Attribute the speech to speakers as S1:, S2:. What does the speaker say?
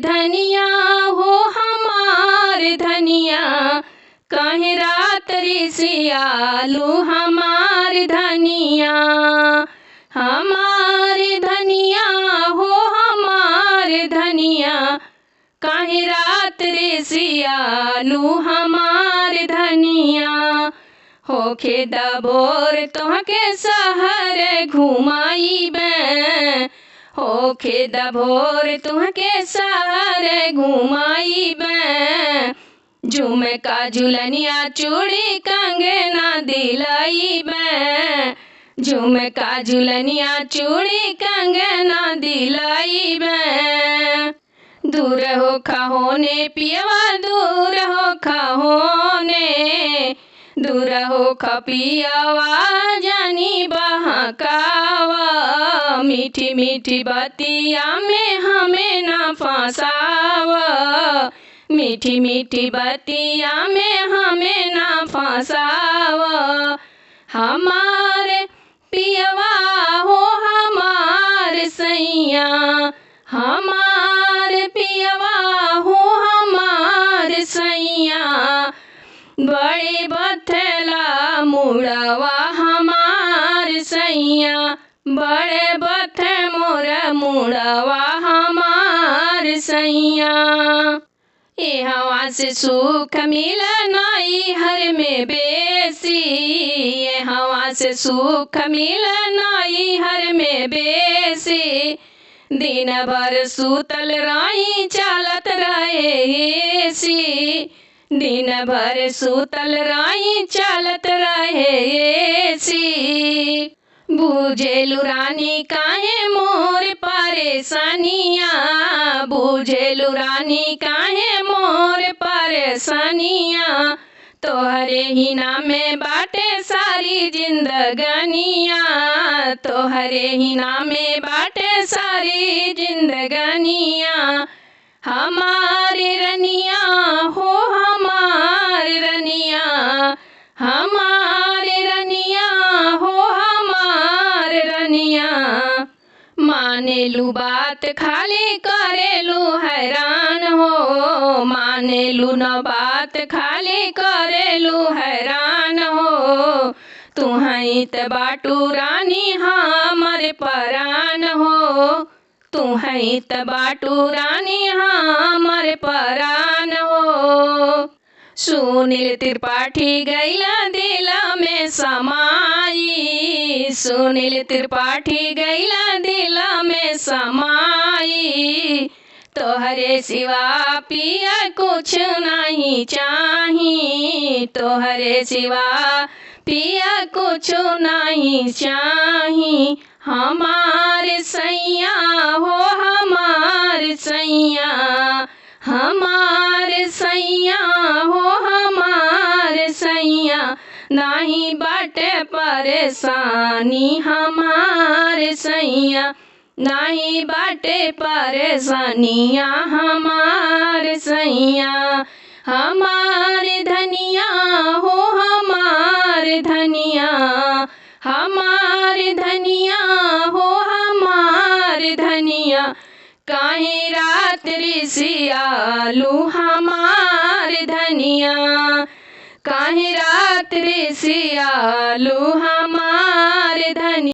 S1: धनिया हो हमार धनिया, काहे रात रिसियालू हमार धनिया। हमार धनिया हो हमार धनिया, काहे रात रिसियालू हमार धनिया। होखे दबोर तोहके सहर घुमाइबे, होखे दबोर तुहके सहर घुमाइबे। झुमका झुलनिया चूड़ी कंगना दिलाइबे, झुमका झुलनिया चूड़ी कंगना दिलाइबे। दूर हो खहोने पियवा दूर हो खहोने, दूर हो खपियवा जानी बहकावा। मीठी मीठी बतिया में हमें ना फंसावा, मीठी मीठी बतिया में हमें ना फंसावा। हमार पियवा हो हमार सैया, हमार पियवा हो हमार सैया। बड़े बथला मुड़वा हमार सैया, बड़े बथ मोर मुड़वा हमार सैया। ए हवा से सुख मिला नाई हर में बेसी, ए हवा से सुख मिला नाई हर में बेसी। दिन भर सुतल राई चलत रहे एसी, दिन भर सुतल राई चलत रहे एसी। बुझेलु रानी काहे मोर परेशानिया, बुझेलु रानी काहे मोर परेशानिया। तोहरे ही नामे बाटे सारी जिंदगानिया, तोहरे ही नामे बाटे सारी जिंदगानिया। हमारी रनिया हो हमार रनिया, हमारी रनिया हो हमार रनिया। मानेलू बात खाली करेलू हैरान हो, मानेलू न बात खाली करेलू हैरान हो। तुहई त बाटू रानी हमर परान हो, तुहई त बाटू रानी हमर परान हो। सुनील त्रिपाठी गैला दिला में समाई, सुनील त्रिपाठी गैला दिला में समाई। तोहरे सिवा पिया कुछ नहीं चाही, तोहरे सिवा पिया कुछ नहीं चाही। हमार सैया हो हमार सैया, हमार सैया हो हमार सैया। नाही बाटे परेशानी हमार सैया, नाही बाटे परेशानिया हमार सैया। हमार धनिया हो हमार धनिया, हमार धनिया हो हमार धनिया। काहे रात रिसियालू हमार धनिया, काहे रात रिसियालू हमार धनिया।